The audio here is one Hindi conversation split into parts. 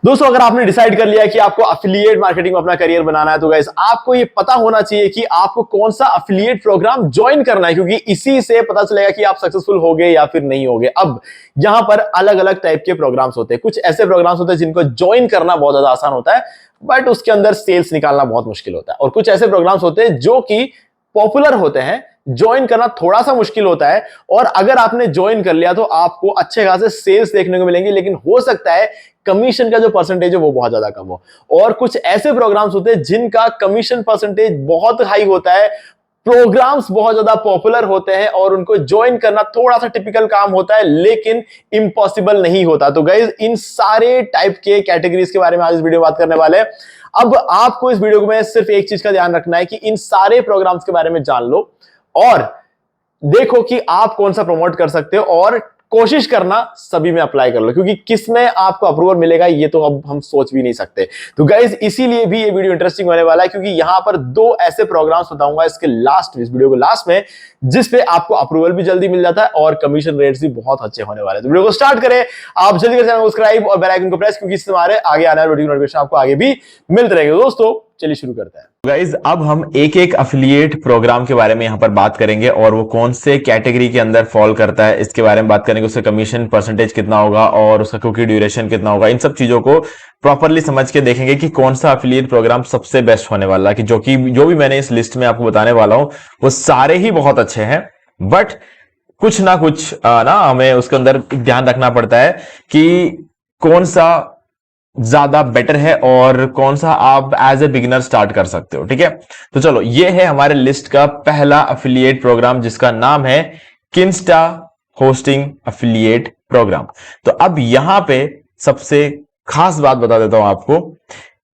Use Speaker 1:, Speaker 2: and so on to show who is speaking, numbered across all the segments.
Speaker 1: दोस्तों अगर आपने डिसाइड कर लिया है कि आपको अफिलिएट मार्केटिंग में अपना करियर बनाना है तो गाइस आपको ये पता होना चाहिए कि आपको कौन सा अफिलिएट प्रोग्राम ज्वाइन करना है, क्योंकि इसी से पता चलेगा कि आप सक्सेसफुल होगे या फिर नहीं होगे। अब यहां पर अलग अलग टाइप के प्रोग्राम्स होते हैं। कुछ ऐसे प्रोग्राम्स होते हैं जिनको ज्वाइन करना बहुत ज्यादा आसान होता है, बट उसके अंदर सेल्स निकालना बहुत मुश्किल होता है। और कुछ ऐसे प्रोग्राम्स होते हैं जो कि पॉपुलर होते हैं, ज्वाइन करना थोड़ा सा मुश्किल होता है, और अगर आपने ज्वाइन कर लिया तो आपको अच्छे खासे सेल्स देखने को मिलेंगे, लेकिन हो सकता है कमीशन का जो परसेंटेज है वो बहुत ज्यादा कम हो। और कुछ ऐसे प्रोग्राम्स होते हैं जिनका कमीशन परसेंटेज बहुत हाई होता है, प्रोग्राम्स बहुत ज्यादा पॉपुलर होते हैं और उनको ज्वाइन करना थोड़ा सा टिपिकल काम होता है, लेकिन इम्पॉसिबल नहीं होता। तो गाइज इन सारे टाइप के कैटेगरीज के बारे में आज इस वीडियो में बात करने वाले हैं। अब आपको इस वीडियो में सिर्फ एक चीज का ध्यान रखना है कि इन सारे प्रोग्राम्स के बारे में जान लो और देखो कि आप कौन सा प्रमोट कर सकते हो, और कोशिश करना सभी में अप्लाई कर लो, क्योंकि किसमें आपको अप्रूवल मिलेगा ये तो अब हम सोच भी नहीं सकते। तो गाइज इसीलिए भी ये वीडियो इंटरेस्टिंग होने वाला है, क्योंकि यहां पर दो ऐसे प्रोग्राम्स बताऊंगा इसके लास्ट, इस वीडियो को लास्ट में, जिस पे आपको अप्रूवल भी जल्दी मिल जाता है और कमीशन रेट्स भी बहुत अच्छे होने वाले हैं। तो वीडियो को स्टार्ट करें। आप जल्दी कर चैनल को सब्सक्राइब और बेल आइकन को प्रेस, क्योंकि इससे हमारे आगे आने वाले वीडियो नोटिफिकेशन आपको आगे भी मिलते रहेंगे। दोस्तों चलिए शुरू करते हैं।
Speaker 2: गाइज अब हम एक एक अफिलिएट प्रोग्राम के बारे में यहां पर बात करेंगे और वो कौन से कैटेगरी के अंदर फॉल करता है इसके बारे में बात करेंगे। उसका कमीशन परसेंटेज कितना होगा और उसका कुकी ड्यूरेशन कितना होगा, इन सब चीजों को प्रॉपरली समझ के देखेंगे कि कौन सा अफिलिएट प्रोग्राम सबसे बेस्ट होने वाला है। कि जो भी मैंने इस लिस्ट में आपको बताने वाला हूं वो सारे ही बहुत अच्छे हैं, बट कुछ ना कुछ हमें उसके अंदर ध्यान रखना पड़ता है कि कौन सा ज्यादा बेटर है और कौन सा आप एज ए बिगिनर स्टार्ट कर सकते हो। ठीक है, तो चलो ये है हमारे लिस्ट का पहला अफिलिएट प्रोग्राम जिसका नाम है किंस्टा होस्टिंग अफिलिएट प्रोग्राम। तो अब यहां पे सबसे खास बात बता देता हूं आपको,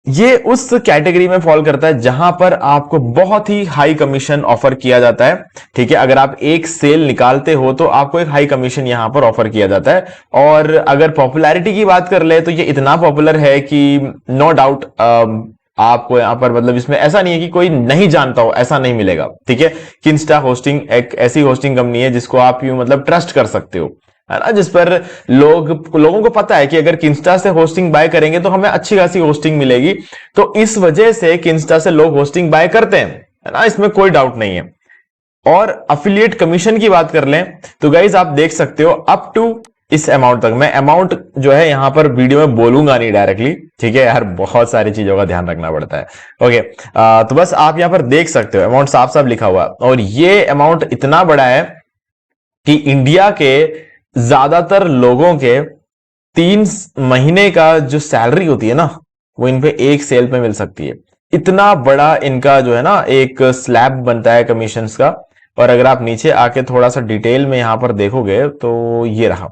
Speaker 2: ये उस कैटेगरी में फॉल करता है जहां पर आपको बहुत ही हाई कमीशन ऑफर किया जाता है। ठीक है, अगर आप एक सेल निकालते हो तो आपको एक हाई कमीशन यहां पर ऑफर किया जाता है। और अगर पॉपुलैरिटी की बात कर ले तो ये इतना पॉपुलर है कि नो डाउट आपको यहां पर मतलब इसमें ऐसा नहीं है कि कोई नहीं जानता हो, ऐसा नहीं मिलेगा। ठीक है, किंस्टा होस्टिंग एक ऐसी होस्टिंग कंपनी है जिसको आप यूं मतलब ट्रस्ट कर सकते हो, है ना, जिस पर लोगों को पता है कि अगर किंस्टा से होस्टिंग बाय करेंगे तो हमें अच्छी खासी होस्टिंग मिलेगी। तो इस वजह से किंस्टा से लोग होस्टिंग बाय करते हैं, है ना, इसमें कोई डाउट नहीं है। और अफिलिएट कमीशन की बात कर लें तो गाइज आप देख सकते हो अप टू इस अमाउंट तक, मैं अमाउंट जो है यहां पर वीडियो में बोलूंगा नहीं डायरेक्टली। ठीक है यार, बहुत सारी चीजों का ध्यान रखना पड़ता है। ओके, तो बस आप यहां पर देख सकते हो अमाउंट साफ साफ लिखा हुआ, और ये अमाउंट इतना बड़ा है कि इंडिया के ज्यादातर लोगों के 3 महीने का जो सैलरी होती है ना वो इन पे एक सेल पे मिल सकती है। इतना बड़ा इनका जो है ना एक स्लैब बनता है कमीशंस का। और अगर आप नीचे आके थोड़ा सा डिटेल में यहां पर देखोगे तो ये रहा,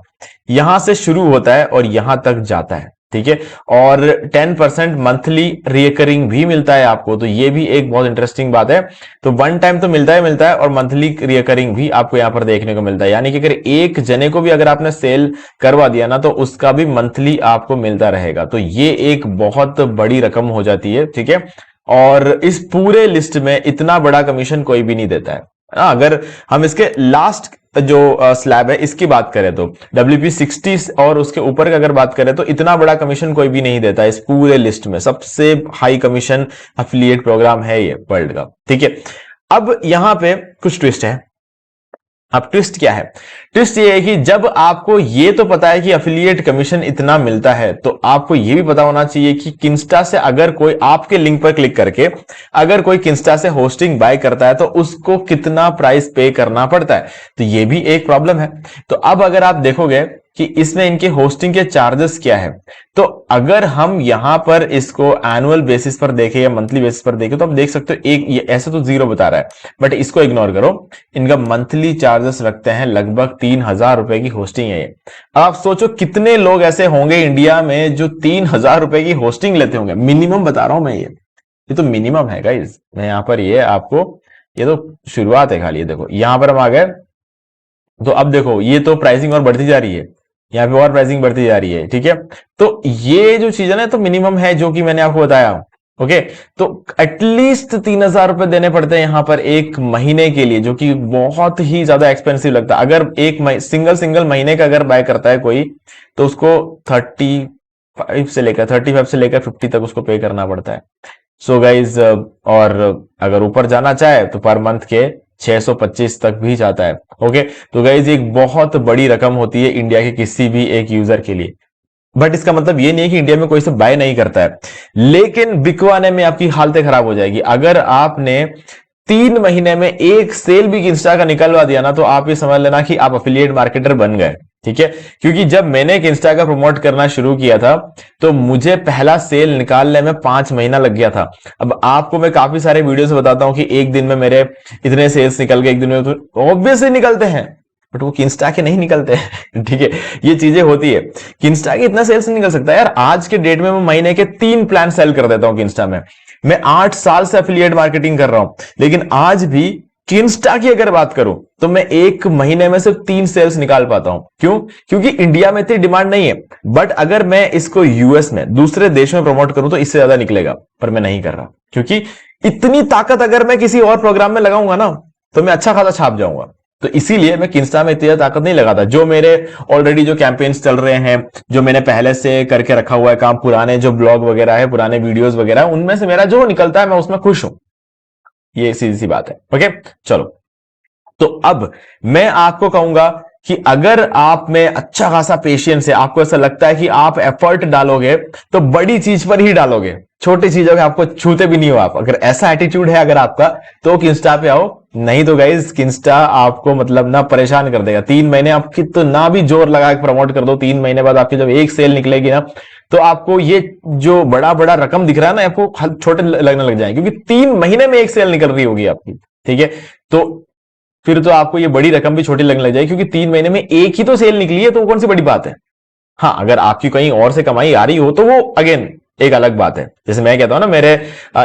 Speaker 2: यहां से शुरू होता है और यहां तक जाता है। ठीक है, और 10% मंथली रिकरिंग भी मिलता है आपको, तो ये भी एक बहुत इंटरेस्टिंग बात है। तो वन टाइम तो मिलता है और मंथली रिकरिंग भी आपको यहां पर देखने को मिलता है। यानी कि अगर एक जने को भी अगर आपने सेल करवा दिया ना तो उसका भी मंथली आपको मिलता रहेगा। तो ये एक बहुत बड़ी रकम हो जाती है। ठीक है, और इस पूरे लिस्ट में इतना बड़ा कमीशन कोई भी नहीं देता है। अगर हम इसके लास्ट जो स्लैब है इसकी बात करें तो WP60 और उसके ऊपर की अगर बात करें तो इतना बड़ा कमीशन कोई भी नहीं देता। इस पूरे लिस्ट में सबसे हाई कमीशन अफिलिएट प्रोग्राम है ये वर्ल्ड का। ठीक है, अब यहां पे कुछ ट्विस्ट है। अब ट्विस्ट क्या है? ट्विस्ट ये है कि जब आपको ये तो पता है कि अफिलिएट कमीशन इतना मिलता है तो आपको ये भी पता होना चाहिए कि किंस्टा से अगर कोई आपके लिंक पर क्लिक करके अगर कोई किंस्टा से होस्टिंग बाय करता है तो उसको कितना प्राइस पे करना पड़ता है। तो ये भी एक प्रॉब्लम है। तो अब अगर आप देखोगे कि इसमें इनके होस्टिंग के चार्जेस क्या है, तो अगर हम यहां पर इसको एनुअल बेसिस पर देखें या मंथली बेसिस पर देखें तो आप देख सकते हो एक ये ऐसे तो 0 बता रहा है, बट इसको इग्नोर करो। इनका मंथली चार्जेस रखते हैं लगभग 3,000 रुपए की होस्टिंग है ये। आप सोचो कितने लोग ऐसे होंगे इंडिया में जो 3,000 रुपए की होस्टिंग लेते होंगे। मिनिमम बता रहा हूं मैं, ये तो मिनिमम है गाइस। मैं यहां पर ये आपको, ये तो शुरुआत है खाली। देखो यहां पर हम आ गए तो अब देखो ये तो प्राइसिंग और बढ़ती जा रही है, यहाँ पे और प्राइसिंग बढ़ती जा रही है। ठीक है, तो ये जो चीज है ना तो मिनिमम है जो कि मैंने आपको बताया। ओके, तो एटलीस्ट 3,000 रुपए देने पड़ते हैं यहां पर एक महीने के लिए, जो कि बहुत ही ज्यादा एक्सपेंसिव लगता है। अगर एक सिंगल महीने का अगर बाय करता है कोई तो उसको 30 35 से लेकर 50 तक उसको पे करना पड़ता है। सो गाइज और अगर ऊपर जाना चाहे तो पर मंथ के 625 तक भी जाता है। ओके, तो गाइज एक बहुत बड़ी रकम होती है इंडिया के किसी भी एक यूजर के लिए। बट इसका मतलब ये नहीं है कि इंडिया में कोई से बाय नहीं करता है, लेकिन बिकवाने में आपकी हालतें खराब हो जाएगी। अगर आपने 3 महीने में एक सेल भी इंस्टा का निकलवा दिया ना, तो आप ये समझ लेना कि आप अफिलिएट मार्केटर बन गए। ठीक है, क्योंकि जब मैंने एक इंस्टा का प्रमोट करना शुरू किया था तो मुझे पहला सेल निकालने में 5 महीना लग गया था। अब आपको मैं काफी सारे वीडियो से बताता हूं कि एक दिन में मेरे इतने सेल्स निकल गए, एक दिन में, तो ऑब्वियसली निकलते हैं, बट वो किंस्टा के नहीं निकलते हैं। ठीक है, ये चीजें होती है। किंस्टा के इतना सेल्स नहीं निकल सकता यार। आज के डेट में मैं महीने के 3 प्लान सेल कर देता हूं किंस्टा में। मैं 8 साल से एफिलिएट मार्केटिंग कर रहा हूं, लेकिन आज भी किंस्टा की अगर बात करूं तो मैं एक महीने में सिर्फ 3 सेल्स निकाल पाता हूं। क्यों? क्योंकि इंडिया में इतनी डिमांड नहीं है। बट अगर मैं इसको यूएस में, दूसरे देश में प्रमोट करूं तो इससे ज्यादा निकलेगा, पर मैं नहीं कर रहा, क्योंकि इतनी ताकत अगर मैं किसी और प्रोग्राम में लगाऊंगा ना तो मैं अच्छा खासा छाप जाऊंगा। तो इसीलिए मैं किंस्टा में इतनी ज्यादा ताकत नहीं लगाता। जो मेरे ऑलरेडी जो कैंपेन्स चल रहे हैं, जो मैंने पहले से करके रखा हुआ है काम, पुराने जो ब्लॉग वगैरह है, पुराने वीडियोस वगैरह, उनमें से मेरा जो निकलता है मैं उसमें खुश हूं। ये सीधी सी बात है। ओके, चलो, तो अब मैं आपको कहूंगा कि अगर आप में अच्छा खासा पेशेंस है, आपको ऐसा लगता है कि आप एफर्ट डालोगे तो बड़ी चीज पर ही डालोगे, छोटी चीजों के आपको छूते भी नहीं हो आप, अगर ऐसा एटीट्यूड है अगर आपका, तो किंस्टा पे आओ। नहीं तो गाइज किंस्टा आपको मतलब ना परेशान कर देगा। 3 महीने आप कितना भी जोर लगा के प्रमोट कर दो, 3 महीने बाद आपकी जब एक सेल निकलेगी ना, तो आपको ये जो बड़ा बड़ा रकम दिख रहा है ना, आपको छोटे लगने लग जाएंगे, क्योंकि 3 महीने में एक सेल निकल रही होगी आपकी। ठीक है, तो फिर तो आपको ये बड़ी रकम भी छोटी लगने लग जाएगी, क्योंकि 3 महीने में एक ही तो सेल निकली है, तो कौन सी बड़ी बात है। हाँ, अगर आपकी कहीं और से कमाई आ रही हो तो वो अगेन एक अलग बात है। जैसे मैं कहता हूं ना, मेरे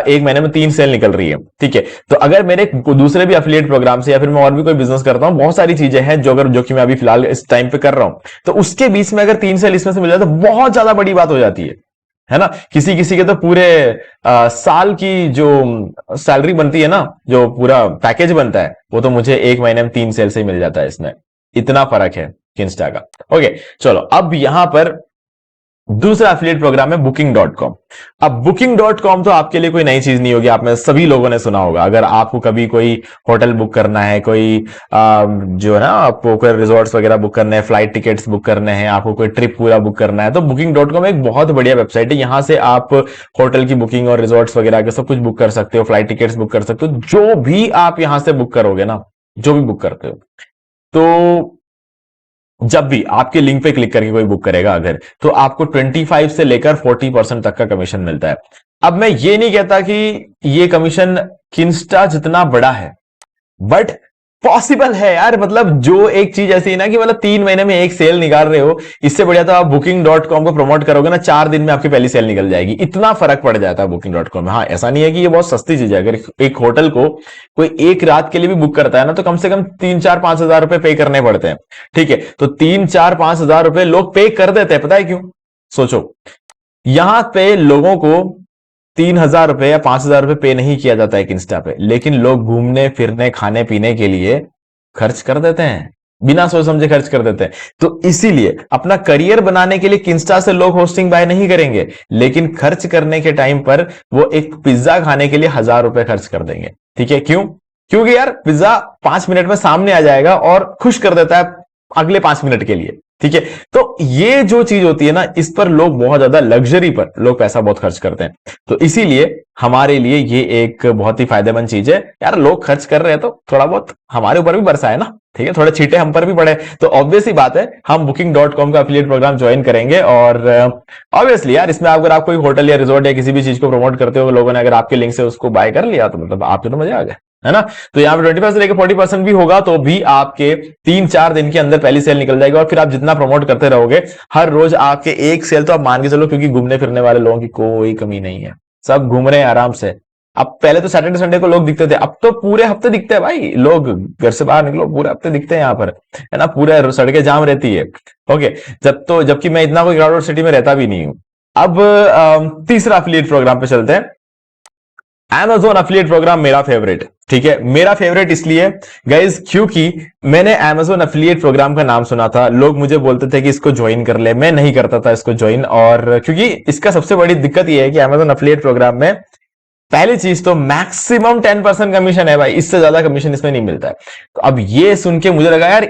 Speaker 2: एक महीने में 3 सेल निकल रही है, ठीक है, तो अगर मेरे दूसरे भी एफिलिएट प्रोग्राम से, या फिर मैं और भी कोई बिजनेस करता हूं, बहुत सारी चीजें हैं जो कि मैं अभी फिलहाल इस टाइम पे कर रहा हूं, तो उसके बीच में अगर 3 सेल इसमें से मिल जाए तो बहुत ज्यादा बड़ी बात हो जाती है ना। किसी किसी के तो पूरे साल की जो सैलरी बनती है ना, जो पूरा पैकेज बनता है, वो तो मुझे एक महीने में 3 सेल से ही मिल जाता है। इसमें इतना फर्क है किंस्टा का। ओके, चलो, अब यहां पर दूसरा एफिलिएट प्रोग्राम है Booking.com। अब Booking.com तो आपके लिए कोई नई चीज नहीं होगी, आप में सभी लोगों ने सुना होगा। अगर आपको कभी कोई होटल बुक करना है, कोई जो है ना, आपको कोई रिजॉर्ट्स वगैरह बुक करने हैं, फ्लाइट टिकट्स बुक करने हैं, आपको कोई ट्रिप पूरा बुक करना है, तो Booking.com एक बहुत बढ़िया वेबसाइट है। यहां से आप होटल की बुकिंग और रिजॉर्ट्स वगैरह के सब कुछ बुक कर सकते हो, फ्लाइट टिकट्स बुक कर सकते हो, जो भी आप यहां से बुक करोगे ना, जो भी बुक करते हो, तो जब भी आपके लिंक पे क्लिक करके कोई बुक करेगा अगर, तो आपको 25 से लेकर 40% तक का कमीशन मिलता है। अब मैं ये नहीं कहता कि ये कमीशन किंस्टा जितना बड़ा है, बट पॉसिबल है यार। मतलब जो एक चीज ऐसी है ना कि मतलब 3 महीने में एक सेल निकाल रहे हो, इससे बढ़िया तो आप Booking.com को प्रमोट करोगे ना, 4 दिन में आपकी पहली सेल निकल जाएगी। इतना फर्क पड़ जाता है Booking.com में। हाँ, ऐसा नहीं है कि ये बहुत सस्ती चीज है। अगर एक होटल को कोई एक रात के लिए भी बुक करता है ना, तो कम से कम 3-4-5 हजार रुपए पे करने पड़ते हैं। ठीक है, तो 3-4-5 हजार रुपए लोग पे कर देते हैं। पता है क्यों? सोचो, यहां पे लोगों को 3,000 रुपए या 5,000 रुपए पे नहीं किया जाता है इंस्टा पे, लेकिन लोग घूमने फिरने खाने पीने के लिए खर्च कर देते हैं, बिना सोच समझे खर्च कर देते हैं। तो इसीलिए अपना करियर बनाने के लिए किंस्टा से लोग होस्टिंग बाय नहीं करेंगे, लेकिन खर्च करने के टाइम पर वो एक पिज्जा खाने के लिए 1,000 रुपए खर्च कर देंगे। ठीक है, क्यों? क्योंकि यार पिज्जा 5 मिनट में सामने आ जाएगा और खुश कर देता है अगले 5 मिनट के लिए। ठीक है, तो ये जो चीज होती है ना, इस पर लोग बहुत ज्यादा, लग्जरी पर लोग पैसा बहुत खर्च करते हैं। तो इसीलिए हमारे लिए ये एक बहुत ही फायदेमंद चीज है यार। लोग खर्च कर रहे हैं तो थोड़ा बहुत हमारे ऊपर भी बरसा है ना। ठीक है, थोड़े छींटे हम पर भी पड़े, तो ऑब्वियसली बात है हम Booking.com का एफिलिएट प्रोग्राम ज्वाइन करेंगे। और ऑब्वियसली यार, इसमें अगर आप कोई होटल या रिजॉर्ट या किसी भी चीज को प्रमोट करते हो, लोगों ने अगर आपके लिंक से उसको बाय कर लिया, तो मतलब आपके तो मजे आ गए, है ना। तो यहाँ पे 25 से लेकर 40% भी होगा, तो भी आपके 3-4 दिन के अंदर पहली सेल निकल जाएगी। और फिर आप जितना प्रमोट करते रहोगे, हर रोज आपके एक सेल तो आप मान के चलो, क्योंकि घूमने फिरने वाले लोगों की कोई कमी नहीं है, सब घूम रहे हैं आराम से। अब पहले तो सैटरडे संडे को लोग दिखते थे, अब तो पूरे हफ्ते दिखते हैं भाई। लोग घर से बाहर निकलो, पूरे हफ्ते दिखते हैं यहाँ पर, है ना। पूरे सड़कें जाम रहती है। ओके, जबकि मैं इतना कोई क्राउडेड सिटी में रहता भी नहीं हूं। अब तीसरा एफिलिएट प्रोग्राम पे चलते हैं। Amazon अफिलिएट प्रोग्राम मेरा फेवरेट, ठीक है। मेरा फेवरेट इसलिए गाइज क्योंकि मैंने Amazon अफिलिएट प्रोग्राम का नाम सुना था, लोग मुझे बोलते थे कि इसको ज्वाइन कर ले, मैं नहीं करता था इसको ज्वाइन। और क्योंकि इसका सबसे बड़ी दिक्कत यह है कि Amazon अफिलिएट प्रोग्राम में पहली चीज तो मैक्सिमम 10% कमीशन है भाई, इससे ज्यादा कमीशन इसमें नहीं मिलता है। तो अब ये सुन के मुझे लगा यार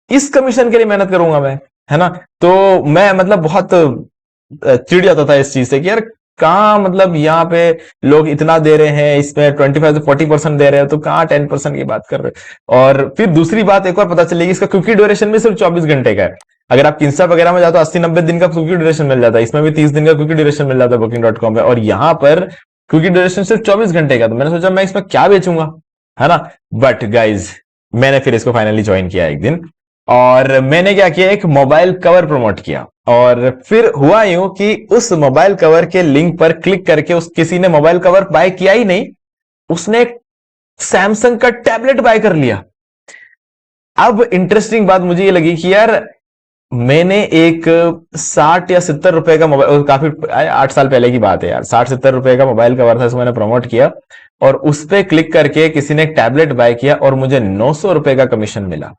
Speaker 2: इस कमीशन के लिए मेहनत करूंगा मैं, है ना। तो मैं मतलब बहुत चिढ़ जाता था इस चीज से कि यार कहाँ, मतलब यहाँ पे लोग इतना दे रहे हैं, इसमें 25 से 40% दे रहे हैं, तो कहाँ 10% की बात कर रहे हैं। और फिर दूसरी बात एक और पता चलेगी, इसका क्विक ड्यूरेशन भी सिर्फ 24 घंटे का है। अगर आप इंस्टा वगैरह में जाते हो 80-90 दिन का क्विक ड्यूरेशन मिल जाता है, इसमें भी 30 दिन का क्विक ड्यूरेशन मिल जाता है Booking.com पे, और यहाँ पर क्विक ड्यूरेशन सिर्फ 24 घंटे का। तो मैंने सोचा मैं इसमें क्या बेचूंगा, है ना। बट गाइज मैंने फिर इसको फाइनली ज्वाइन किया एक दिन, और मैंने क्या किया, एक मोबाइल कवर प्रमोट किया। और फिर हुआ यूं कि उस मोबाइल कवर के लिंक पर क्लिक करके उस किसी ने मोबाइल कवर बाय किया ही नहीं, उसने एक सैमसंग का टैबलेट बाय कर लिया। अब इंटरेस्टिंग बात मुझे ये लगी कि यार मैंने एक 60 या 70 रुपए का मोबाइल, काफी 8 साल पहले की बात है यार, 60-70 रुपए का मोबाइल कवर था, इसको मैंने प्रमोट किया और उस पर क्लिक करके किसी ने एक टैबलेट बाय किया और मुझे 900 रुपए का कमीशन मिला।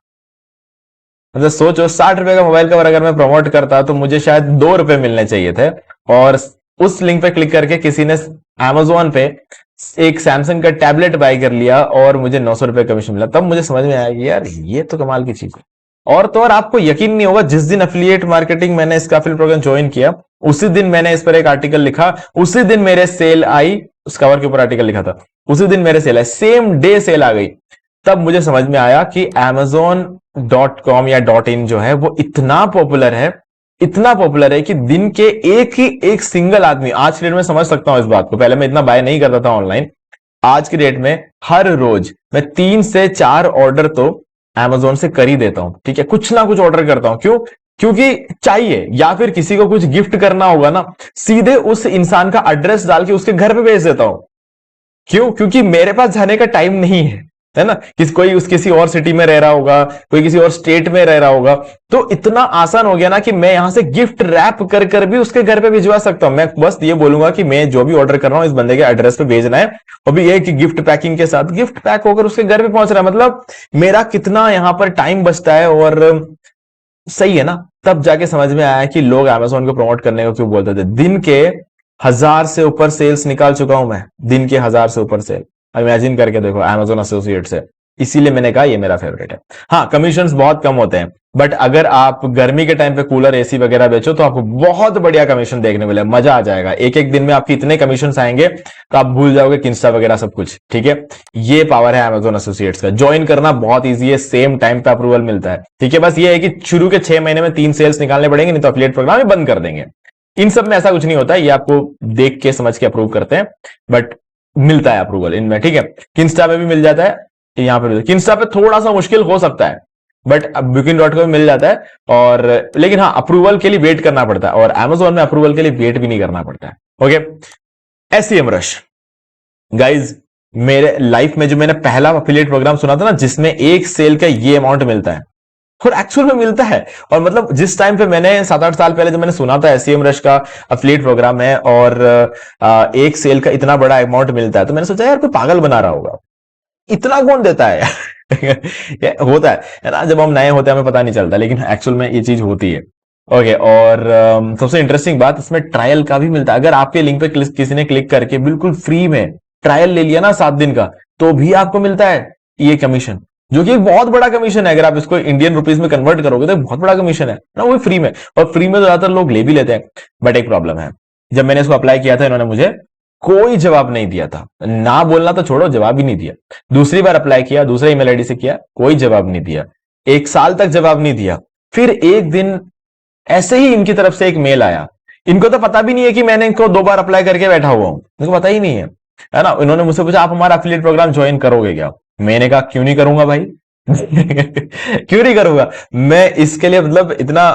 Speaker 2: मतलब सोचो, 60 रुपए का मोबाइल कवर अगर मैं प्रमोट करता तो मुझे शायद 2 रुपए मिलने चाहिए थे, और उस लिंक पे क्लिक करके किसी ने Amazon पे एक सैमसंग का टैबलेट बाय कर लिया और मुझे 900 रुपए कमीशन मिला। तब मुझे समझ में आया कि यार ये तो कमाल की चीज है। और तो और आपको यकीन नहीं होगा, जिस दिन अफिलिएट मार्केटिंग मैंने इसका अफिलिएट प्रोग्राम ज्वाइन किया, उसी दिन मैंने इस पर एक आर्टिकल लिखा, उसी दिन मेरे सेल आई, उस कवर के ऊपर आर्टिकल लिखा था, उसी दिन मेरे सेल आई, सेम डे सेल आ गई। तब मुझे समझ में आया कि Amazon.com या .in जो है वो इतना पॉपुलर है, इतना पॉपुलर है कि दिन के एक सिंगल आदमी, आज की डेट में समझ सकता हूं इस बात को, पहले मैं इतना बाय नहीं करता था ऑनलाइन, आज की डेट में हर रोज मैं 3 से 4 ऑर्डर तो Amazon से कर ही देता हूं, ठीक है। कुछ ना कुछ ऑर्डर करता हूं, क्यों? क्योंकि चाहिए, या फिर किसी को कुछ गिफ्ट करना होगा ना, सीधे उस इंसान का एड्रेस डाल के उसके घर पे भेज देता हूं। क्यों? क्योंकि मेरे पास जाने का टाइम नहीं है ना। किसी और सिटी में रह रहा होगा, कोई किसी और स्टेट में रह रहा होगा, तो इतना आसान हो गया ना कि मैं यहां से गिफ्ट रैप कर कर भी उसके घर पे भिजवा सकता हूं। मैं बस ये बोलूंगा कि मैं जो भी ऑर्डर कर रहा हूं इस बंदे के एड्रेस पे भेजना है, और भी ये कि गिफ्ट पैकिंग के साथ गिफ्ट पैक होकर उसके घर पे पहुंच रहा है। मतलब मेरा कितना यहां पर टाइम बचता है, और सही है ना। तब जाके समझ में आया कि लोग Amazon को प्रमोट करने को क्यों बोलते थे। दिन के 1000 से ऊपर सेल्स निकाल चुका हूं मैं, दिन के 1000 से ऊपर सेल, इमेजिन करके देखो Amazon एसोसिएट से। इसीलिए मैंने कहा ये मेरा फेवरेट है। हाँ, कमीशंस बहुत कम होते हैं, बट अगर आप गर्मी के टाइम पे कूलर एसी वगैरह बेचो तो आपको बहुत बढ़िया कमीशन देखने मिले, मजा आ जाएगा। एक दिन में आपके इतने कमीशन आएंगे तो आप भूल जाओगे किंस्टा वगैरह सब कुछ, ठीक है। ये पावर है Amazon एसोसिएट्स का। ज्वाइन करना बहुत ईजी है, सेम टाइम पे अप्रूवल मिलता है, ठीक है। बस ये है कि शुरू के 6 महीने में 3 सेल्स निकालने पड़ेंगे, नहीं तो अफिलिएट प्रोग्राम ही बंद कर देंगे। इन सब में ऐसा कुछ नहीं होता है, ये आपको देख के समझ के अप्रूव करते हैं, बट मिलता है अप्रूवल इनमें, ठीक है। किंस्टा पे भी मिल जाता है, यहां पे किंस्टा पे थोड़ा सा मुश्किल हो सकता है, बट अब Booking.com मिल जाता है। और लेकिन हाँ, अप्रूवल के लिए वेट करना पड़ता है, और Amazon में अप्रूवल के लिए वेट भी नहीं करना पड़ता है। ओके, SEM रश गाइज, मेरे लाइफ में जो मैंने पहला अफिलिएट प्रोग्राम सुना था ना, जिसमें एक सेल का ये अमाउंट मिलता है, और एक्चुअल में मिलता है। और मतलब जिस टाइम पे मैंने 7-8 साल पहले जब मैंने सुना था SEM रश का अफिलिएट प्रोग्राम है और एक सेल का इतना बड़ा अमाउंट मिलता है, तो मैंने सोचा यार कोई पागल बना रहा होगा, इतना कौन देता है ये होता है ना, जब हम नए होते हैं हमें पता नहीं चलता, लेकिन एक्चुअल में ये चीज होती है। ओके, और सबसे इंटरेस्टिंग बात, इसमें ट्रायल का भी मिलता है। अगर आपके लिंक पे किसी ने क्लिक करके बिल्कुल फ्री में ट्रायल ले लिया ना 7 दिन का, तो भी आपको मिलता है ये कमीशन, जो कि एक बहुत बड़ा कमीशन है। अगर आप इसको इंडियन रुपीज में कन्वर्ट करोगे तो बहुत बड़ा कमीशन है ना, वो फ्री में। और फ्री में तो ज्यादातर लोग ले भी लेते हैं, बट एक प्रॉब्लम है, जब मैंने इसको अप्लाई किया था इन्होंने मुझे कोई जवाब नहीं दिया था, ना बोलना तो छोड़ो, जवाब ही नहीं दिया। दूसरी बार अप्लाई किया, दूसरे ईमेल आईडी से किया, कोई जवाब नहीं दिया, 1 साल तक जवाब नहीं दिया। फिर एक दिन ऐसे ही इनकी तरफ से एक मेल आया, इनको तो पता भी नहीं है कि मैंने इनको 2 बार अप्लाई करके बैठा हुआ हूं, इनको पता ही नहीं है ना। इन्होंने मुझसे पूछा आप हमारा अफिलिएट प्रोग्राम ज्वाइन करोगे क्या? मैंने कहा क्यों नहीं करूंगा भाई क्यों नहीं करूंगा मैं इसके लिए, मतलब इतना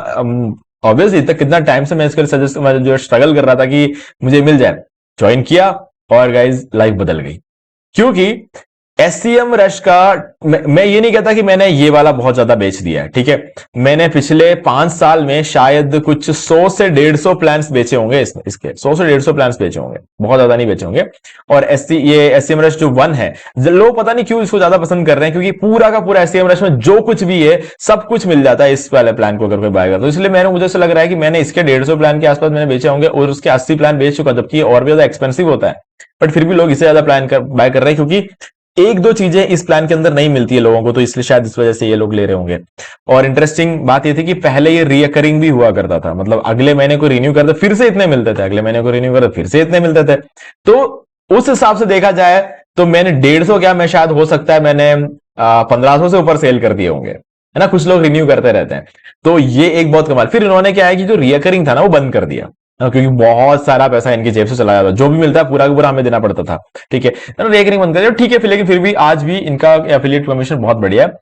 Speaker 2: ऑब्वियसली तक कितना टाइम से मैं इसके लिए जो स्ट्रगल कर रहा था कि मुझे मिल जाए, ज्वाइन किया, और गाइज लाइफ बदल गई। क्योंकि SCM रश का मैं ये नहीं कहता कि मैंने ये वाला बहुत ज्यादा बेच दिया है, ठीक है। मैंने पिछले 5 साल में शायद कुछ 100 से 150 प्लान्स बेचे होंगे, इसके 100 से 150 प्लान्स बेचे होंगे, बहुत ज्यादा नहीं बेचे होंगे। और ये SCM रश जो 1 है, लोग पता नहीं क्यों इसको ज्यादा पसंद कर रहे हैं, क्योंकि पूरा का पूरा SCM रश में जो कुछ भी है सब कुछ मिल जाता है इस वाले प्लान को अगर कोई बाय करता तो। इसलिए मुझे ऐसा लग रहा है कि मैंने इसके 150 प्लान के आसपास मैंने बेचे होंगे और उसके 80 प्लान बेच चुका, जबकि और भी ज्यादा एक्सपेंसिव होता है, बट फिर भी लोग इससे ज्यादा प्लान बाय कर रहे हैं, क्योंकि एक दो चीजें इस प्लान के अंदर नहीं मिलती है लोगों को, तो इसलिए शायद इस वजह से ये लोग ले रहे होंगे। और इंटरेस्टिंग बात ये थी कि पहले ये रिकरिंग भी हुआ करता था, मतलब अगले महीने को रिन्यू करते फिर से इतने मिलते थे, अगले महीने को रिन्यू करते फिर से इतने मिलते थे। तो उस हिसाब से देखा जाए तो मैंने 150 क्या, मैं शायद हो सकता है मैंने 1500 से ऊपर सेल कर दिए होंगे, है ना। कुछ लोग रिन्यू करते रहते हैं, तो ये एक बहुत कमाल। फिर इन्होंने क्या है कि जो रिकरिंग था ना वो बंद कर दिया, क्योंकि बहुत सारा पैसा इनकी जेब से चला जाता, जो भी मिलता है पूरा का पूरा हमें देना पड़ता था, ठीक है। रेकरिंग बंद कर दिया, ठीक है। लेकिन फिर भी आज भी इनका एफिलिएट कमीशन बहुत बढ़िया है।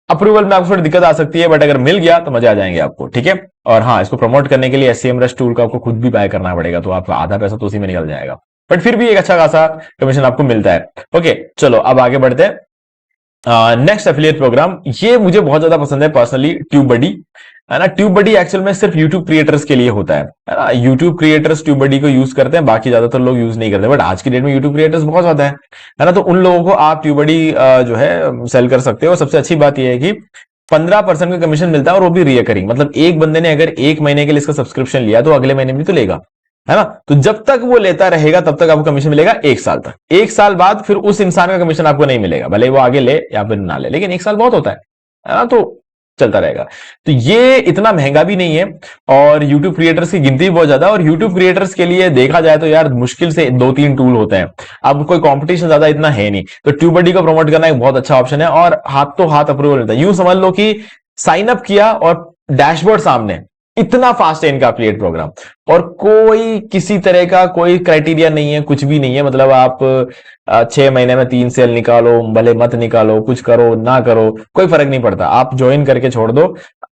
Speaker 2: अप्रूवल में आपको थोड़ी दिक्कत आ सकती है, बट अगर मिल गया तो मजे आ जाएंगे आपको, ठीक है। और हाँ, इसको प्रमोट करने के लिए SCM रश टूल का आपको खुद भी बाय करना पड़ेगा, तो आपका आधा पैसा तो उसी में निकल जाएगा, बट फिर भी एक अच्छा खासा कमीशन आपको मिलता है। ओके, चलो अब आगे बढ़ते हैं। नेक्स्ट एफिलिएट प्रोग्राम, ये मुझे बहुत ज्यादा पसंद है पर्सनली, ट्यूबबडी, है ना। ट्यूबबडी एक्चुअल में सिर्फ यूट्यूब क्रिएटर्स के लिए होता है ना। यूट्यूब क्रिएटर्स ट्यूबबडी को यूज करते हैं, बाकी ज्यादातर लोग यूज नहीं करते, बट आज की डेट में यूट्यूब क्रिएटर्स बहुत ज्यादा है ना। तो उन लोगों को आप ट्यूबबडी जो है सेल कर सकते हो। और सबसे अच्छी बात यह है कि 15% का कमीशन मिलता है, और वो भी रिकरिंग, मतलब एक बंदे ने अगर 1 महीने के लिए इसका सब्सक्रिप्शन लिया तो अगले महीने भी तो लेगा, है ना। तो जब तक वो लेता रहेगा तब तक आपको कमीशन मिलेगा 1 साल तक। 1 साल बाद फिर उस इंसान का कमीशन आपको नहीं मिलेगा, भले वो आगे ले या फिर ना ले, लेकिन 1 साल बहुत होता है ना, तो चलता रहेगा। तो ये इतना महंगा भी नहीं है, और YouTube क्रिएटर्स की गिनती भी बहुत ज्यादा है। और YouTube क्रिएटर्स के लिए देखा जाए तो यार मुश्किल से 2-3 टूल होते हैं, अब कोई कंपटीशन ज्यादा इतना है नहीं, तो ट्यूबबडी को प्रमोट करना एक बहुत अच्छा ऑप्शन है, और हाथ तो हाथ अप्रूवल मिलता है। यूं समझ लो कि साइन अप किया और डैशबोर्ड सामने, इतना फास्ट है इनका एफिलिएट प्रोग्राम, और कोई किसी तरह का कोई क्राइटेरिया नहीं है, कुछ भी नहीं है। मतलब आप 6 महीने में 3 सेल निकालो, भले मत निकालो, कुछ करो ना करो, कोई फर्क नहीं पड़ता, आप ज्वाइन करके छोड़ दो।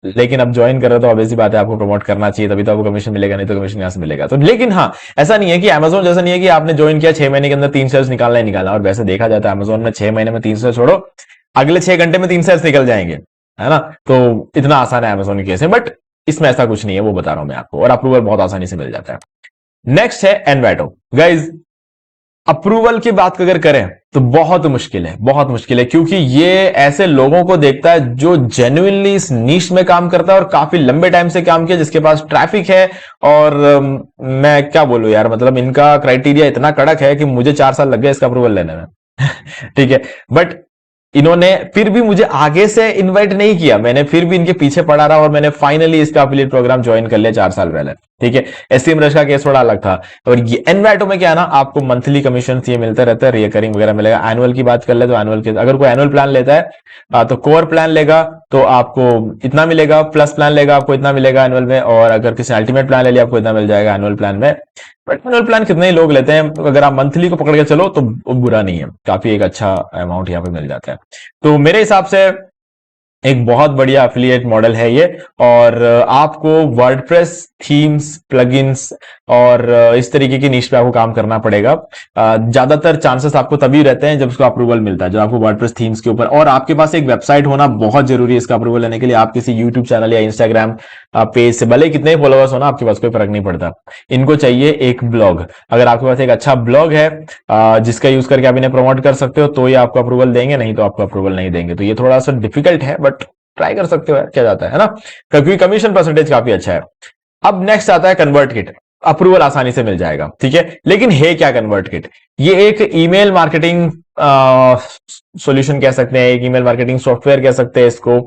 Speaker 2: लेकिन अब ज्वाइन कर रहे हो तो ऑब्वियसली बात है आपको प्रमोट करना चाहिए, तभी तो आपको कमीशन मिलेगा, नहीं तो कमीशन यहां से मिलेगा। तो लेकिन हाँ, ऐसा नहीं है कि अमेजोन जैसा नहीं है कि आपने ज्वाइन किया 6 महीने के अंदर 3 सेल्स निकालना ही निकालना। और वैसे देखा जाता है अमेजोन में 6 महीने में 3 सेल्स छोड़ो, अगले 6 घंटे में 3 सेल्स निकल जाएंगे, है ना। तो इतना आसान है अमेजोन की केस में, बट इसमें ऐसा कुछ नहीं है, वो बता रहा हूं मैं आपको, और अप्रूवल बहुत आसानी से मिल जाता है। नेक्स्ट है एनवेटो। गाइज, अप्रूवल की बात अगर करें तो बहुत मुश्किल है, बहुत मुश्किल है, क्योंकि ये ऐसे लोगों को देखता है जो जेन्युइनली इस नीश में काम करता है और काफी लंबे टाइम से काम किया, जिसके पास ट्रैफिक है। और मैं क्या बोलूं यार, मतलब इनका क्राइटेरिया इतना कड़क है कि मुझे 4 साल लग गए इसका अप्रूवल लेने में ठीक है, बट इन्होंने फिर भी मुझे आगे से इनवाइट नहीं किया, मैंने फिर भी इनके पीछे पड़ा रहा, और मैंने फाइनली इसका एफिलिएट प्रोग्राम ज्वाइन कर लिया 4 साल पहले, ठीक है। SCM रश का केस थोड़ा अलग था। और ये एनवेटो में क्या है ना, आपको मंथली कमीशन ये मिलता रहता है, रिकरिंग वगैरह मिलेगा। एनुअल की बात कर ले तो एनुअल के, अगर कोई एनुअल प्लान लेता है तो कोर प्लान लेगा तो आपको इतना मिलेगा, प्लस प्लान लेगा आपको इतना मिलेगा एनुअल में, और अगर किसी अल्टीमेट प्लान ले लिया आपको इतना मिल जाएगा एनुअल प्लान में। बट एनुअल प्लान कितने ही लोग लेते हैं, अगर आप मंथली को पकड़ के चलो तो बुरा नहीं है, काफी एक अच्छा अमाउंट यहाँ पे मिल जाता है। तो मेरे हिसाब से एक बहुत बढ़िया एफिलिएट मॉडल है ये। और आपको वर्डप्रेस थीम्स, प्लगइन्स और इस तरीके की नीश पे आपको काम करना पड़ेगा। ज्यादातर चांसेस आपको तभी रहते हैं जब उसको अप्रूवल मिलता है, जब आपको वर्डप्रेस थीम्स के ऊपर, और आपके पास एक वेबसाइट होना बहुत जरूरी है इसका अप्रूवल लेने के लिए। आप किसी यूट्यूब चैनल या इंस्टाग्राम पेज से, भले कितने ही फॉलोअर्स होना आपके पास कोई फर्क नहीं पड़ता, इनको चाहिए एक ब्लॉग। अगर आपके पास एक अच्छा ब्लॉग है जिसका यूज करके आप इन्हें प्रमोट कर सकते हो, तो ये आपको अप्रूवल देंगे, नहीं तो आपको अप्रूवल नहीं देंगे। तो ये थोड़ा सा डिफिकल्ट है, बट ट्राई कर सकते हो यार, क्या जाता है ना, क्योंकि कमीशन परसेंटेज काफी अच्छा है। अब नेक्स्ट आता है कन्वर्ट किट। अप्रूवल आसानी से मिल जाएगा, ठीक है। लेकिन है क्या कन्वर्ट किट? ये एक ईमेल मार्केटिंग सॉल्यूशन कह सकते हैं, एक ईमेल मार्केटिंग सॉफ्टवेयर कह सकते हैं इसको।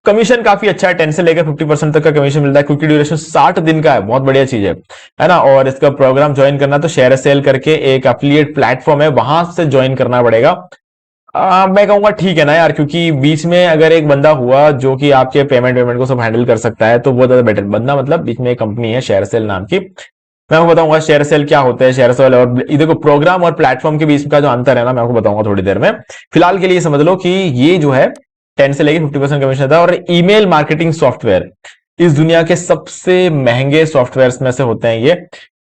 Speaker 2: कमीशन काफी अच्छा है, 10 से लेकर 50% तक का कमीशन मिलता है, क्योंकि ड्यूरेशन 60 दिन का है, बहुत बढ़िया चीज है ना। और इसका प्रोग्राम ज्वाइन करना तो शेयर सेल करके एक एफिलिएट प्लेटफॉर्म है, वहां से ज्वाइन करना पड़ेगा। मैं कहूंगा ठीक है ना यार, क्योंकि बीच में अगर एक बंदा हुआ जो कि आपके पेमेंट को सब हैंडल कर सकता है, तो वो ज्यादा बेटर बंदा, मतलब बीच में एक कंपनी है शेयर सेल नाम की, मैं आपको बताऊंगा शेयर सेल क्या होता है। शेयर सेल और देखो प्रोग्राम और प्लेटफॉर्म के बीच का जो अंतर है ना, मैं आपको बताऊंगा थोड़ी देर में। फिलहाल के लिए समझ लो कि ये जो है 10 से लेकर 50% कमीशन था, और ईमेल मार्केटिंग सॉफ्टवेयर इस दुनिया के सबसे महंगे सॉफ्टवेयर्स में से होते हैं ये,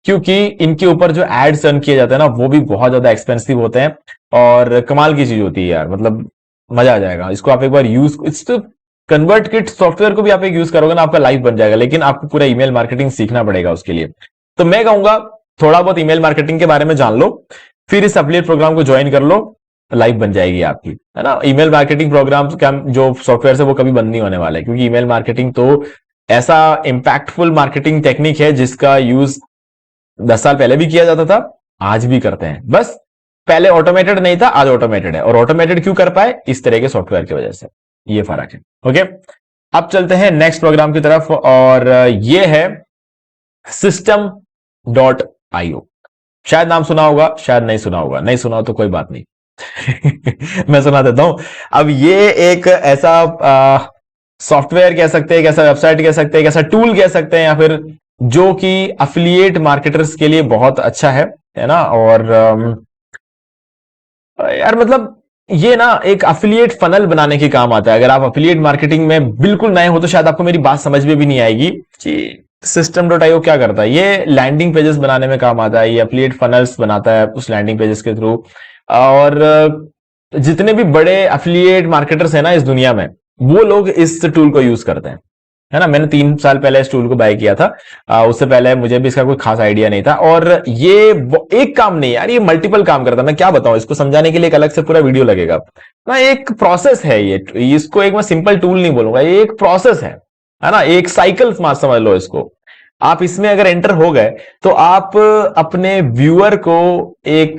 Speaker 2: क्योंकि इनके ऊपर जो एड्स रन किए जाते हैं ना वो भी बहुत ज्यादा एक्सपेंसिव होते हैं और कमाल की चीज होती है यार, मतलब मजा आ जाएगा इसको आप एक बार यूज। इस कन्वर्ट किट सॉफ्टवेयर को भी आप एक यूज करोगे ना आपका लाइफ बन जाएगा, लेकिन आपको पूरा ईमेल मार्केटिंग सीखना पड़ेगा उसके लिए। तो मैं कहूंगा थोड़ा बहुत ईमेल मार्केटिंग के बारे में जान लो, फिर इस एफिलिएट प्रोग्राम को ज्वाइन कर लो, लाइफ बन जाएगी आपकी, है ना। ईमेल मार्केटिंग प्रोग्राम का जो सॉफ्टवेयर है वो कभी बंद नहीं होने वाला है, क्योंकि ईमेल मार्केटिंग तो ऐसा इंपैक्टफुल मार्केटिंग टेक्निक है जिसका यूज 10 साल पहले भी किया जाता था, आज भी करते हैं, बस पहले ऑटोमेटेड नहीं था, आज ऑटोमेटेड है। और ऑटोमेटेड क्यों कर पाए? इस तरह के सॉफ्टवेयर की वजह से, ये फर्क है। ओके, अब चलते हैं नेक्स्ट प्रोग्राम की तरफ, और ये है system.io। शायद नाम सुना होगा, शायद नहीं सुना होगा, नहीं सुना हो तो कोई बात नहीं मैं सुना देता हूं। अब ये एक ऐसा सॉफ्टवेयर कह सकते हैं, एक ऐसा वेबसाइट कह सकते हैं, एक ऐसा टूल कह सकते हैं, या फिर जो कि अफिलिएट मार्केटर्स के लिए बहुत अच्छा है ना। और यार मतलब ये ना एक अफिलिएट फनल बनाने के काम आता है। अगर आप अफिलिएट मार्केटिंग में बिल्कुल नए हो तो शायद आपको मेरी बात समझ में भी नहीं आएगी कि system.io क्या करता है। ये लैंडिंग पेजेस बनाने में काम आता है, ये अफिलिएट फनल्स बनाता है उस लैंडिंग पेजेस के थ्रू। और जितने भी बड़े अफिलिएट मार्केटर्स हैं ना इस दुनिया में, वो लोग इस टूल को यूज करते हैं, है ना। मैंने 3 साल पहले इस टूल को बाय किया था, उससे पहले मुझे भी इसका कोई खास आइडिया नहीं था। और ये एक काम नहीं यार, ये मल्टीपल काम करता है। मैं क्या बताऊं, इसको समझाने के लिए एक अलग से पूरा वीडियो लगेगा ना। एक प्रोसेस है ये, इसको एक मैं सिंपल टूल नहीं बोलूंगा, ये एक प्रोसेस है ना, एक साइकिल समझ लो इसको। आप इसमें अगर एंटर हो गए तो आप अपने व्यूअर को एक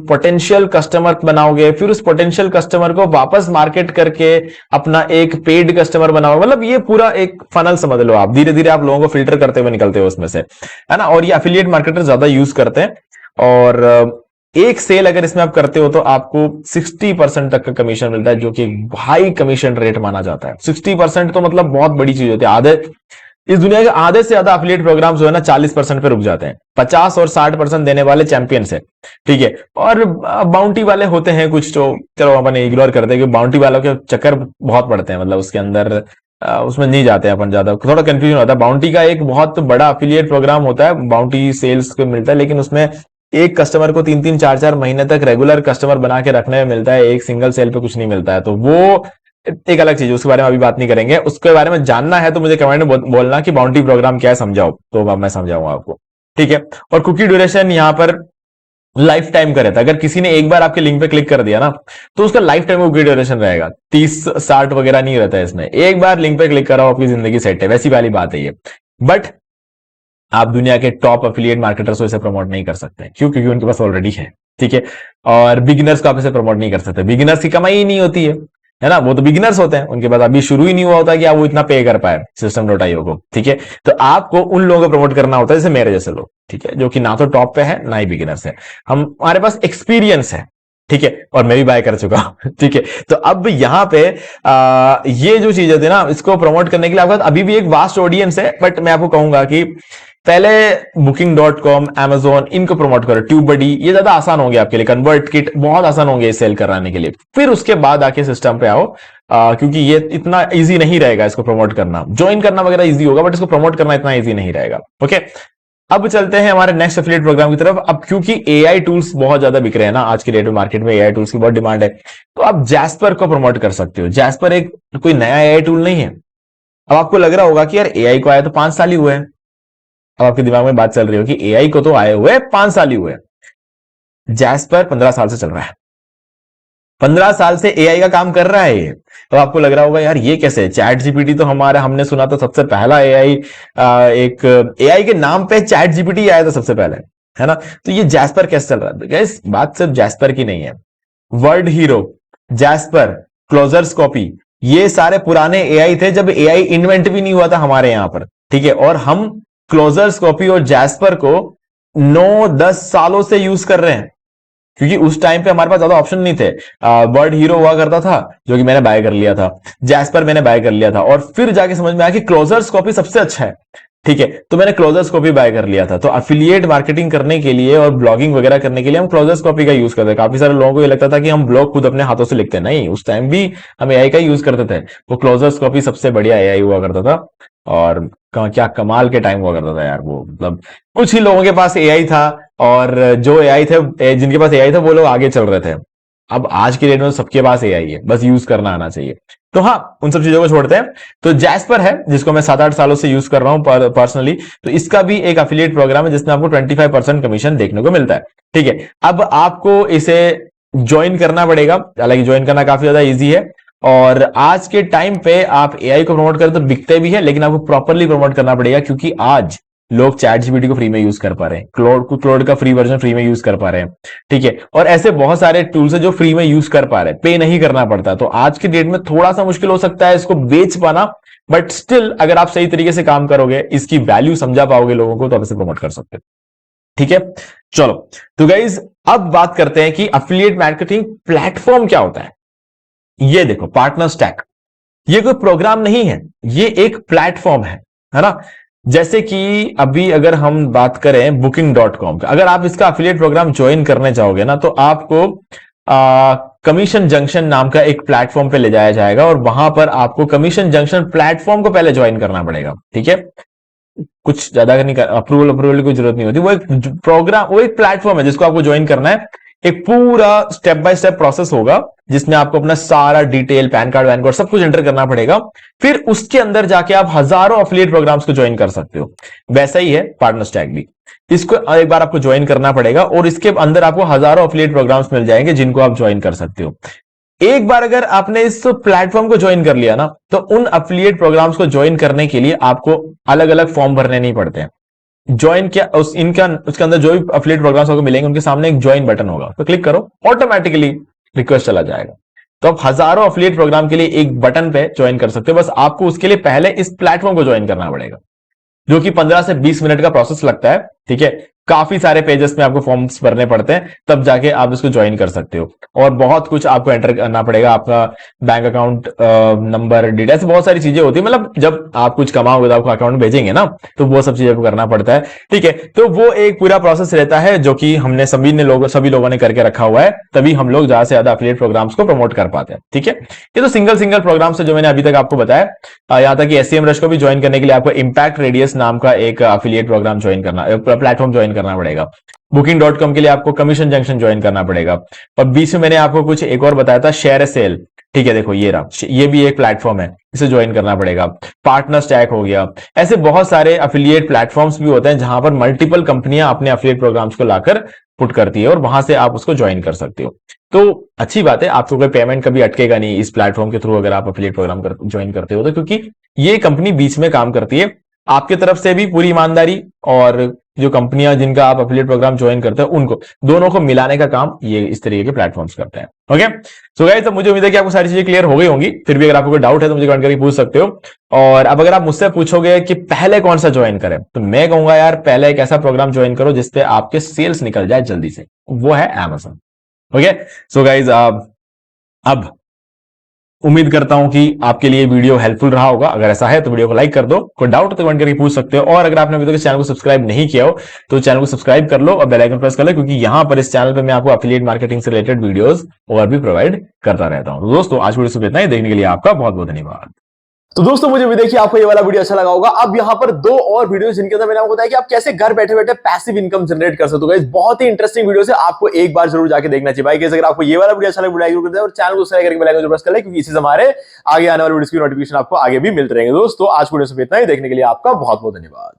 Speaker 2: पोटेंशियल कस्टमर बनाओगे, फिर उस पोटेंशियल कस्टमर को वापस मार्केट करके अपना एक पेड कस्टमर बनाओगे। मतलब ये पूरा एक फनल समझ लो आप, धीरे धीरे आप लोगों को फिल्टर करते हुए निकलते हो उसमें से, है ना। और ये एफिलिएट मार्केटर ज्यादा यूज करते हैं। और एक सेल अगर इसमें आप करते हो तो आपको 60% तक का कमीशन मिलता है, जो कि हाई कमीशन रेट माना जाता है। 60% तो मतलब बहुत बड़ी चीज होती है। आधे इस दुनिया के आधे से ज्यादा एफिलिएट प्रोग्राम जो है ना 40% पे रुक जाते हैं। 50 और 60% देने वाले चैंपियंस है, ठीक है। और बाउंटी वाले होते हैं कुछ, तो चलो अपन इग्नोर करते हैं कि बाउंटी वालों के चक्कर बहुत पड़ते हैं, मतलब उसके अंदर उसमें नहीं जाते हैं अपन ज्यादा, थोड़ा कंफ्यूजन होता है। बाउंटी का एक बहुत बड़ा एफिलिएट प्रोग्राम होता है, बाउंटी सेल्स को मिलता है, लेकिन उसमें एक कस्टमर को 3-3, 4-4 महीने तक रेगुलर कस्टमर बना के रखने में मिलता है, एक सिंगल सेल पे कुछ नहीं मिलता है। तो वो एक अलग चीज है, उसके बारे में अभी बात नहीं करेंगे। उसके बारे में जानना है तो मुझे कमेंट में बोलना कि बाउंटी प्रोग्राम क्या है, समझाओ, तो अब मैं समझाऊंगा आपको, ठीक है। और कुकी ड्यूरेशन यहाँ पर लाइफ टाइम का रहता है। अगर किसी ने एक बार आपके लिंक पे क्लिक कर दिया ना तो उसका लाइफ टाइम कुकी ड्यूरेशन रहेगा, 30-60 वगैरह नहीं रहता है इसमें। एक बार लिंक पे क्लिक करो आपकी जिंदगी सेट है, वैसी वाली बात है ये। बट आप दुनिया के टॉप एफिलिएट मार्केटर्स को इसे प्रमोट नहीं कर सकते, क्यों? क्योंकि उनके पास ऑलरेडी है, ठीक है। और बिगिनर्स को आप इसे प्रमोट नहीं कर सकते, बिगिनर्स की कमाई ही नहीं होती है ना। वो तो बिगिनर्स होते हैं, उनके पास अभी शुरू ही नहीं हुआ होता कि आप वो इतना पे कर पाए system.io को, ठीक है। तो आपको उन लोगों को प्रमोट करना होता है जैसे मेरे जैसे लोग, ठीक है, जो कि ना तो टॉप पे है ना ही बिगिनर्स है। हमारे पास एक्सपीरियंस है, ठीक है, और मैं भी बाय कर चुका हूं, ठीक है। तो अब यहां पे ये जो चीजें थी ना, इसको प्रमोट करने के लिए आपके पास अभी भी एक वास्ट ऑडियंस है। बट मैं आपको कहूंगा कि पहले booking.com, Amazon, इनको प्रमोट करो, ट्यूबबडी, ये ज्यादा आसान होंगे आपके लिए। कन्वर्ट किट बहुत आसान होंगे सेल कराने के लिए। फिर उसके बाद आके सिस्टम पे आओ, क्योंकि ये इतना इजी नहीं रहेगा इसको प्रमोट करना। ज्वाइन करना वगैरह इजी होगा, बट इसको प्रमोट करना इतना इजी नहीं रहेगा। ओके, अब चलते हैं हमारे नेक्स्ट एफिलिएट प्रोग्राम की तरफ। अब क्योंकि एआई टूल्स बहुत ज्यादा बिक रहे हैं ना आज की डेट में, मार्केट में एआई टूल्स की बहुत डिमांड है, तो आप जैस्पर को प्रमोट कर सकते हो। जैस्पर एक कोई नया एआई टूल नहीं है। अब आपको लग रहा होगा कि यार एआई को आया तो 5 साल ही हुए हैं। अब आपके दिमाग में बात चल रही हो कि एआई को तो आए हुए 5 साल ही हुए, जैस्पर 15 साल से चल रहा है। 15 साल से एआई का काम कर रहा है ये। तो आपको लग रहा होगा यार ये कैसे, चैट जीपीटी तो हमने सुना था सबसे पहला एआई, एक एआई के नाम पे चैट जीपीटी आया था सबसे पहले, है ना। तो ये जैस्पर कैसे चल रहा है? गाइस बात सिर्फ जैस्पर की नहीं है। Word hero, jasper, closures copy, ये सारे पुराने एआई थे जब एआई इन्वेंट भी नहीं हुआ था हमारे यहां पर, ठीक है। और हम क्लोजर्स कॉपी और जैस्पर को 9-10 सालों से यूज कर रहे हैं, क्योंकि उस टाइम पे हमारे पास ज्यादा ऑप्शन नहीं थे। वर्ड हीरो हुआ करता था जो कि मैंने बाय कर लिया था, जैस्पर मैंने बाय कर लिया था, और फिर जाके समझ में आया कि क्लोजर्स कॉपी सबसे अच्छा है, ठीक है। तो मैंने क्लोजर्स कॉपी बाय कर लिया था। तो एफिलिएट मार्केटिंग करने के लिए और ब्लॉगिंग वगैरह करने के लिए हम क्लोजर्स कॉपी का यूज करते हैं। काफी सारे लोगों को ये लगता था कि हम ब्लॉग खुद अपने हाथों से लिखते हैं, नहीं, उस टाइम भी हम एआई का यूज करते थे। वो क्लोजर्स कॉपी सबसे बढ़िया एआई हुआ करता था। और क्या कमाल के टाइम हुआ करता था यार वो, मतलब कुछ ही लोगों के पास एआई था, और जो एआई थे, जिनके पास एआई था वो लोग आगे चल रहे थे। अब आज के डेट में सबके पास एआई है, बस यूज करना आना चाहिए। तो हाँ, उन सब चीजों को छोड़ते हैं। तो जैस्पर है, जिसको मैं 7-8 सालों से यूज कर रहा हूं पर्सनली, तो इसका भी एक एफिलिएट प्रोग्राम है जिसमें आपको 25% कमीशन देखने को मिलता है। ठीक है, अब आपको इसे ज्वाइन करना पड़ेगा, हालांकि ज्वाइन करना काफी ज्यादा ईजी है। और आज के टाइम पे आप एआई को प्रमोट करें तो बिकते भी है, लेकिन आपको प्रॉपरली प्रमोट करना पड़ेगा, क्योंकि आज लोग चैट जीपीटी को फ्री में यूज कर पा रहे हैं, क्लोड का फ्री वर्जन फ्री में यूज कर पा रहे हैं। ठीक है, और ऐसे बहुत सारे टूल्स है जो फ्री में यूज कर पा रहे हैं, पे नहीं करना पड़ता। तो आज के डेट में थोड़ा सा मुश्किल हो सकता है इसको बेच पाना, बट स्टिल अगर आप सही तरीके से काम करोगे, इसकी वैल्यू समझा पाओगे लोगों को, तो आप इसे प्रमोट कर सकते हो। ठीक है, चलो तो गाइज अब बात करते हैं कि एफिलिएट मार्केटिंग प्लेटफॉर्म क्या होता है। ये देखो, पार्टनर स्टैक, ये कोई प्रोग्राम नहीं है, ये एक प्लेटफॉर्म है ना। जैसे कि अभी अगर हम बात करें Booking.com का, अगर आप इसका एफिलिएट प्रोग्राम ज्वाइन करने चाहोगे ना, तो आपको कमीशन जंक्शन नाम का एक प्लेटफॉर्म पे ले जाया जाएगा, और वहां पर आपको कमीशन जंक्शन प्लेटफॉर्म को पहले ज्वाइन करना पड़ेगा। ठीक है, कुछ ज्यादा नहीं, अप्रूवल की जरूरत नहीं होती, वो एक प्रोग्राम, वो एक प्लेटफॉर्म है जिसको आपको ज्वाइन करना है। एक पूरा स्टेप बाय स्टेप प्रोसेस होगा जिसमें आपको अपना सारा डिटेल, पैन कार्ड वैन कार्ड सब कुछ एंटर करना पड़ेगा, फिर उसके अंदर जाके आप हजारों एफिलिएट प्रोग्राम्स को ज्वाइन कर सकते हो। वैसा ही है पार्टनर स्टैक भी, इसको एक बार आपको ज्वाइन करना पड़ेगा और इसके अंदर आपको हजारों एफिलिएट प्रोग्राम्स मिल जाएंगे जिनको आप ज्वाइन कर सकते हो। एक बार अगर आपने इस प्लेटफॉर्म को ज्वाइन कर लिया ना, तो उन एफिलिएट प्रोग्राम्स को ज्वाइन करने के लिए आपको अलग अलग फॉर्म भरने नहीं पड़ते हैं। ज्वाइन क्या उसके अंदर जो भी एफिलिएट प्रोग्राम्स आपको मिलेंगे उनके सामने एक ज्वाइन बटन होगा, तो क्लिक करो, ऑटोमेटिकली रिक्वेस्ट चला जाएगा। तो आप हजारों एफिलिएट प्रोग्राम के लिए एक बटन पे ज्वाइन कर सकते हो। बस आपको उसके लिए पहले इस प्लेटफॉर्म को ज्वाइन करना पड़ेगा, जो कि 15 से 20 मिनट का प्रोसेस लगता है। ठीक है, काफी सारे पेजेस में आपको फॉर्म्स भरने पड़ते हैं, तब जाके आप इसको ज्वाइन कर सकते हो। और बहुत कुछ आपको एंटर करना पड़ेगा, आपका बैंक अकाउंट नंबर, डिटेल्स, बहुत सारी चीजें होती है। मतलब जब आप कुछ कमाओगे तो आपको अकाउंट भेजेंगे ना, तो वो सब चीजें करना पड़ता है। ठीक है, तो वो एक पूरा प्रोसेस रहता है जो कि हमने सभी लोगों ने करके रखा हुआ है, तभी हम लोग ज्यादा से ज्यादा एफिलिएट प्रोग्राम्स को प्रमोट कर पाते हैं। ठीक है, ये तो सिंगल प्रोग्राम्स है जो मैंने अभी तक आपको बताया। यहां तक कि एसईएम रश को भी ज्वाइन करने के लिए आपको इंपैक्ट रेडियस नाम का एक एफिलिएट प्रोग्राम ज्वाइन करना, प्लेटफॉर्म ज्वाइन करना पड़ेगा। Booking.com के लिए आपको कमीशन जंक्शन ज्वाइन करना पड़ेगा। और बीच में मैंने आपको कुछ एक और बताया था, शेयर ए सेल। ठीक है, देखो ये रहा, ये भी एक प्लेटफॉर्म है, इसे ज्वाइन करना पड़ेगा। पार्टनर स्टैक हो गया, ऐसे बहुत सारे एफिलिएट प्लेटफॉर्म्स भी होते हैं जहां पर मल्टीपल कंपनियां अपने एफिलिएट प्रोग्राम्स को लाकर पुट करती है, और वहां से आप उसको ज्वाइन कर सकते हो। तो अच्छी बात है, आपको कोई पेमेंट कभी अटकेगा नहीं इस प्लेटफॉर्म के थ्रू अगर आप एफिलिएट प्रोग्राम ज्वाइन करते हो तो, क्योंकि ये कंपनी बीच में काम करती है, आपके तरफ से भी पूरी ईमानदारी, और जो कंपनियां जिनका आप एफिलिएट प्रोग्राम ज्वाइन करते हैं उनको, दोनों को मिलाने का काम ये इस तरीके के प्लेटफॉर्म्स करते हैं। ओके, सो गाइस, तो मुझे उम्मीद है कि आपको सारी चीजें क्लियर हो गई होंगी। फिर भी अगर आपको कोई डाउट है तो मुझे कमेंट करके पूछ सकते हो। और अब अगर आप मुझसे पूछोगे कि पहले कौन सा ज्वाइन करें, तो मैं कहूंगा यार पहले एक ऐसा प्रोग्राम ज्वाइन करो जिससे आपके सेल्स निकल जाए जल्दी से, वो है Amazon। ओके, सो गाइस, अब उम्मीद करता हूं कि आपके लिए वीडियो हेल्पफुल रहा होगा। अगर ऐसा है तो वीडियो को लाइक कर दो, कोई डाउट तो कमेंट करके पूछ सकते हो। और अगर आपने अभी तक इस चैनल को सब्सक्राइब नहीं किया हो तो चैनल को सब्सक्राइब कर लो और बेल आइकन प्रेस कर लो, क्योंकि यहां पर इस चैनल पर मैं आपको एफिलिएट मार्केटिंग से रिलेटेड वीडियोस और भी प्रोवाइड करता रहता हूं। तो दोस्तों, आज वीडियो से इतना ही, देखने के लिए आपका बहुत बहुत धन्यवाद।
Speaker 1: तो दोस्तों, मुझे भी देखिए आपको ये वाला वीडियो अच्छा लगा होगा। अब यहाँ पर 2 और वीडियोस जिनके अंदर मैंने आपको बताया कि आप कैसे घर बैठे बैठे पैसिव इनकम जनरेट कर सकते हो। गाइस, बहुत ही इंटरेस्टिंग वीडियो है, आपको एक बार जरूर जाके देखना चाहिए। भाई गाइस, अगर आपको ये वाला वीडियो अच्छा लगा, वीडियो जरूर कर दें और चैनल को सब्सक्राइब करके बेल आइकन प्रेस कर लें, क्योंकि इसी से हमारे आगे आने वाले वीडियोस की नोटिफिकेशन आपको आगे भी मिलते रहेंगे। दोस्तों, आज वीडियो से इतना ही, देखने के लिए आपका बहुत बहुत धन्यवाद।